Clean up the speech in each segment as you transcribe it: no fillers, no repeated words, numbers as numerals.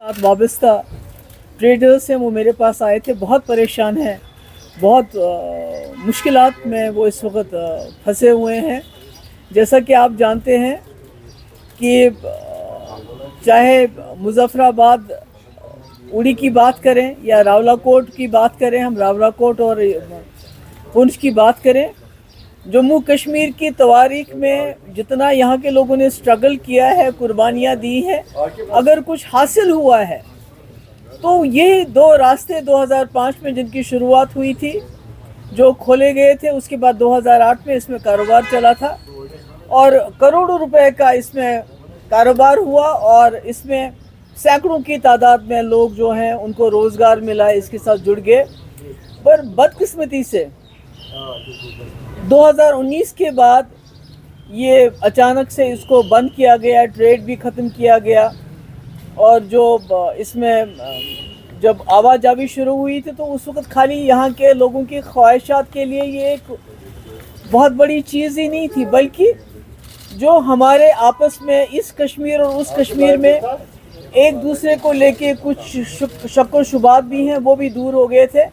साथ वाबस्ता ट्रेडर्स हैं वो मेरे पास आए थे, बहुत परेशान हैं, बहुत मुश्किलात में वो इस वक्त फंसे हुए हैं। जैसा कि आप जानते हैं कि चाहे मुज़फ़्फ़राबाद उड़ी की बात करें या रावलाकोट की बात करें, हम रावलाकोट और पुंछ की बात करें, जम्मू कश्मीर की तवारीख में जितना यहाँ के लोगों ने स्ट्रगल किया है, कुर्बानियाँ दी हैं, अगर कुछ हासिल हुआ है तो ये दो रास्ते 2005 में जिनकी शुरुआत हुई थी, जो खोले गए थे, उसके बाद 2008 में इसमें कारोबार चला था और करोड़ों रुपए का इसमें कारोबार हुआ और इसमें सैकड़ों की तादाद में लोग जो हैं उनको रोज़गार मिला, इसके साथ जुड़ गए। पर बदकिस्मती से 2019 के बाद ये अचानक से इसको बंद किया गया, ट्रेड भी ख़त्म किया गया और जो इसमें जब आवाजाही शुरू हुई थी तो उस वक्त खाली यहाँ के लोगों की ख्वाहिशात के लिए ये एक बहुत बड़ी चीज़ ही नहीं थी, बल्कि जो हमारे आपस में इस कश्मीर और उस कश्मीर में एक दूसरे को लेके कुछ शक व शुबात भी हैं, वो भी दूर हो गए थे।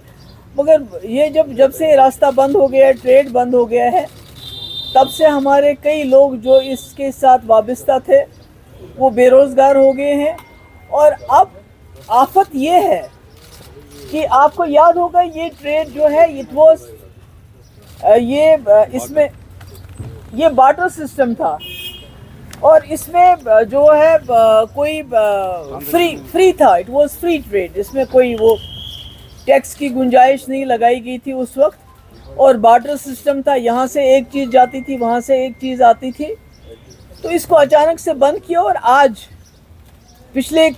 मगर ये जब से रास्ता बंद हो गया है, ट्रेड बंद हो गया है, तब से हमारे कई लोग जो इसके साथ वाबस्ता थे वो बेरोज़गार हो गए हैं। और अब आफत ये है कि आपको याद होगा ये ट्रेड जो है इसमें ये बार्टर सिस्टम था और इसमें जो है कोई फ्री था, इट वाज फ्री ट्रेड, इसमें कोई वो टैक्स की गुंजाइश नहीं लगाई गई थी उस वक्त और बार्टर सिस्टम था, यहाँ से एक चीज़ जाती थी, वहाँ से एक चीज़ आती थी। तो इसको अचानक से बंद किया और आज पिछले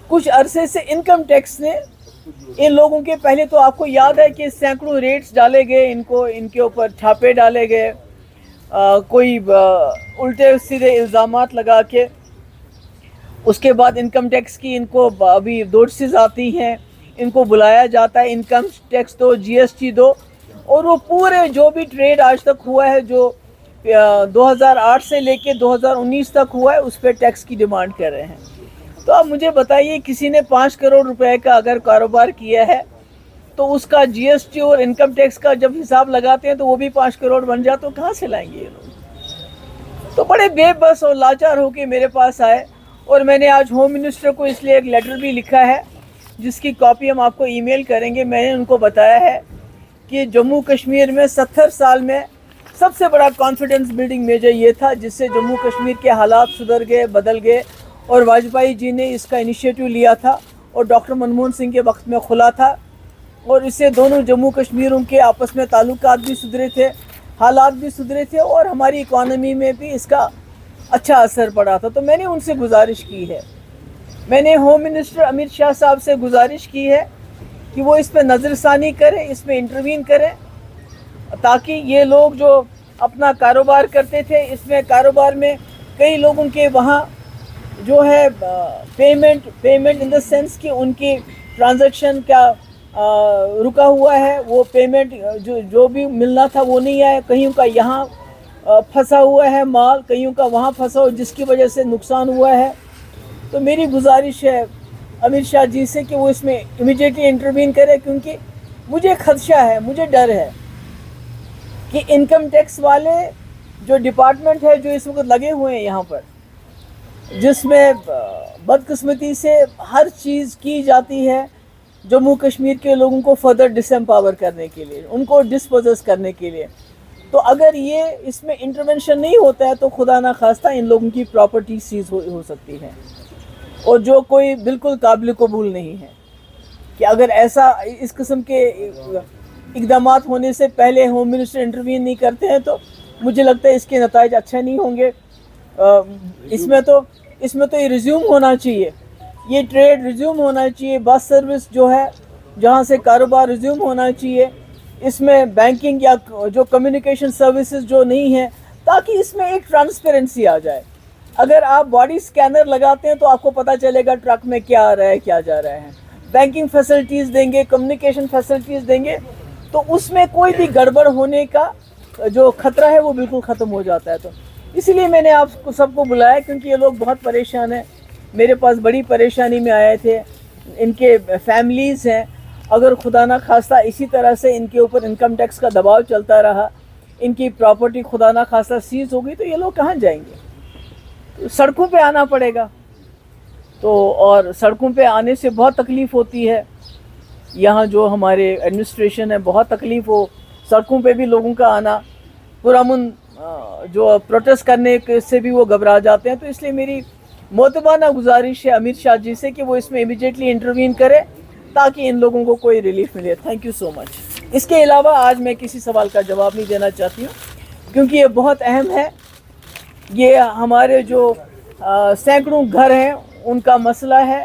कुछ अरसे से इनकम टैक्स ने इन लोगों के, पहले तो आपको याद है कि सैकड़ों रेट्स डाले गए, इनके ऊपर छापे डाले गए, कोई उल्टे सीधे इल्ज़ामात लगा के, उसके बाद इनकम टैक्स की इनको अभी नोटिस आती हैं, इनको बुलाया जाता है, इनकम टैक्स दो, जीएसटी दो, और वो पूरे जो भी ट्रेड आज तक हुआ है, जो 2008 से लेके 2019 तक हुआ है, उस पर टैक्स की डिमांड कर रहे हैं। तो अब मुझे बताइए, किसी ने 5 करोड़ रुपए का अगर कारोबार किया है तो उसका जीएसटी और इनकम टैक्स का जब हिसाब लगाते हैं तो वो भी 5 करोड़ बन जाए, तो कहाँ से लाएंगे ये लोग? तो बड़े बेबस और लाचार होके मेरे पास आए और मैंने आज होम मिनिस्टर को इसलिए एक लेटर भी लिखा है जिसकी कॉपी हम आपको ईमेल करेंगे। मैंने उनको बताया है कि जम्मू कश्मीर में 70 साल में सबसे बड़ा कॉन्फिडेंस बिल्डिंग मेजर ये था जिससे जम्मू कश्मीर के हालात सुधर गए, बदल गए, और वाजपेयी जी ने इसका इनिशिएटिव लिया था और डॉक्टर मनमोहन सिंह के वक्त में खुला था और इससे दोनों जम्मू कश्मीरों के आपस में ताल्लुकात भी सुधरे थे, हालात भी सुधरे थे और हमारी इकॉनमी में भी इसका अच्छा असर पड़ा था। तो मैंने उनसे गुजारिश की है, मैंने होम मिनिस्टर अमित शाह साहब से गुजारिश की है कि वो इस पर नज़रसानी करें, इसमें इंटरवीन करें, ताकि ये लोग जो अपना कारोबार करते थे, इसमें कारोबार में कई लोगों के वहाँ जो है पेमेंट इन द सेंस कि उनकी ट्रांजैक्शन क्या रुका हुआ है, वो पेमेंट जो भी मिलना था वो नहीं आया, कहीं का यहाँ फंसा हुआ है माल, कहीं का वहाँ फंसा हो, जिसकी वजह से नुकसान हुआ है। तो मेरी गुजारिश है अमित शाह जी से कि वो इसमें इमीडिएटली इंटरवीन करे, क्योंकि मुझे खदशा है, मुझे डर है कि इनकम टैक्स वाले जो डिपार्टमेंट है जो इस वक्त लगे हुए हैं यहाँ पर, जिसमें बदकिस्मती से हर चीज़ की जाती है जम्मू कश्मीर के लोगों को फर्दर डिसएम्पावर करने के लिए, उनको डिस्पोजेस करने के लिए। तो अगर ये इसमें इंटरवेंशन नहीं होता है तो खुदा ना खास्ता इन लोगों की प्रॉपर्टी सीज हो सकती है, और जो कोई बिल्कुल काबिल कबूल नहीं है कि अगर ऐसा इस किस्म के इक़दामात होने से पहले होम मिनिस्टर इंटरवीन नहीं करते हैं तो मुझे लगता है इसके नताइज अच्छे नहीं होंगे। इसमें तो ये रिज्यूम होना चाहिए, ये ट्रेड रिज्यूम होना चाहिए, बस सर्विस जो है जहाँ से कारोबार रिज्यूम होना चाहिए, इसमें बैंकिंग या जो कम्युनिकेशन सर्विसेज जो नहीं है, ताकि इसमें एक ट्रांसपेरेंसी आ जाए। अगर आप बॉडी स्कैनर लगाते हैं तो आपको पता चलेगा ट्रक में क्या आ रहा है, क्या जा रहा है। बैंकिंग फैसिलिटीज़ देंगे, कम्युनिकेशन फैसिलिटीज़ देंगे, तो उसमें कोई भी गड़बड़ होने का जो खतरा है वो बिल्कुल ख़त्म हो जाता है। तो इसीलिए मैंने आपको सबको बुलाया, क्योंकि ये लोग बहुत परेशान हैं, میرے پاس بڑی پریشانی میں آئے تھے. ان کے فیملیز ہیں, اگر خدا نہ خواستہ اسی طرح سے ان کے اوپر انکم ٹیکس کا دباؤ چلتا رہا, ان کی پراپرٹی خدا نہ خواستہ سیز ہو گئی, تو یہ لوگ کہاں جائیں گے؟ سڑکوں پہ آنا پڑے گا. تو اور سڑکوں پہ آنے سے بہت تکلیف ہوتی ہے. یہاں جو ہمارے ایڈمنسٹریشن ہے, بہت تکلیف ہو سڑکوں پہ بھی لوگوں کا آنا, پرامن جو پروٹیسٹ کرنے سے بھی وہ گھبرا جاتے ہیں. تو اس لیے میری معتبانہ گزارش ہے امیر شاہ جی سے کہ وہ اس میں امیڈیٹلی انٹروین کرے تاکہ ان لوگوں کو کوئی ریلیف ملے. تھینک یو سو مچ. اس کے علاوہ آج میں کسی سوال کا جواب نہیں دینا چاہتی ہوں کیونکہ یہ بہت اہم ہے. یہ ہمارے جو سینکڑوں گھر ہیں ان کا مسئلہ ہے.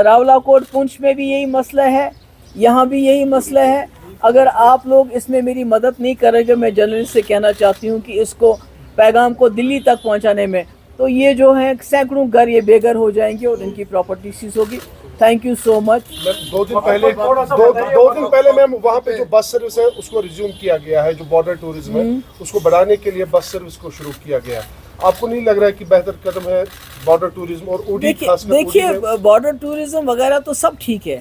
راولا کوٹ پونچھ میں بھی یہی مسئلہ ہے, یہاں بھی یہی مسئلہ ہے. اگر آپ لوگ اس میں میری مدد نہیں کریں گے, میں جرنلسٹ سے کہنا چاہتی ہوں کہ اس کو پیغام کو دلی تک پہنچانے میں, تو یہ جو ہیں سینکڑوں گھر یہ بے گھر ہو جائیں گے اور ان کی پراپرٹی سیز ہوگی. تھینک یو سو مچ. 2 دن پہلے میم وہاں پہ جو بس سروس ہے اس کو ریزیوم کیا گیا ہے, جو بارڈر ٹورزم ہے اس کو بڑھانے کے لیے بس سروس کو شروع کیا گیا. آپ کو نہیں لگ رہا ہے کہ بہتر قدم ہے بارڈر ٹورزم اور اوڈی خاص کر؟ دیکھیے بارڈر ٹورزم وغیرہ تو سب ٹھیک ہے,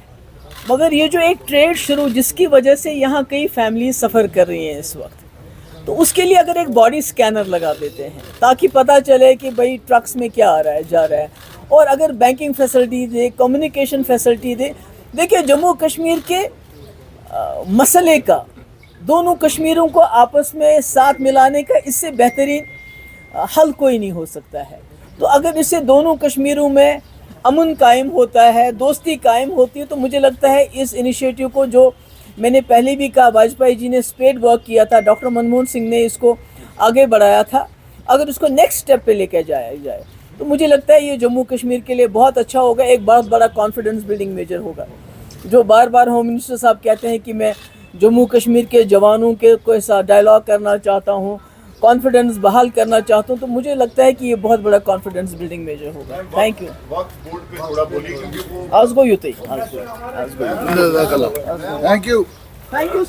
مگر یہ جو ایک ٹریڈ شروع جس کی وجہ سے یہاں کئی فیملیز سفر کر رہی ہیں اس وقت, تو اس کے لیے اگر ایک باڈی سکینر لگا دیتے ہیں تاکہ پتہ چلے کہ بھئی ٹرکس میں کیا آ رہا ہے جا رہا ہے, اور اگر بینکنگ فیسلٹی دے, کمیونیکیشن فیسلٹی دے. دیکھیے جموں کشمیر کے مسئلے کا دونوں کشمیروں کو آپس میں ساتھ ملانے کا اس سے بہترین حل کوئی نہیں ہو سکتا ہے. تو اگر اسے دونوں کشمیروں میں امن قائم ہوتا ہے, دوستی قائم ہوتی ہے, تو مجھے لگتا ہے اس انیشیٹو کو, جو میں نے پہلے بھی کہا واجپئی جی نے اسپیڈ ورک کیا تھا, ڈاکٹر منموہن سنگھ نے اس کو آگے بڑھایا تھا, اگر اس کو نیکسٹ سٹیپ پہ لے کے جایا جائے تو مجھے لگتا ہے یہ جموں کشمیر کے لیے بہت اچھا ہوگا. ایک بہت بڑا کانفیڈنس بلڈنگ میجر ہوگا. جو بار بار ہوم منسٹر صاحب کہتے ہیں کہ میں جموں کشمیر کے جوانوں کے کوئی سا ڈائلاگ کرنا چاہتا ہوں, کانفیڈنس بحال کرنا چاہتا ہوں, تو مجھے لگتا ہے کہ یہ بہت بڑا کانفیڈنس بلڈنگ میجر ہوگا. Thank you. آج گو یوتے. Thank you. Thank you.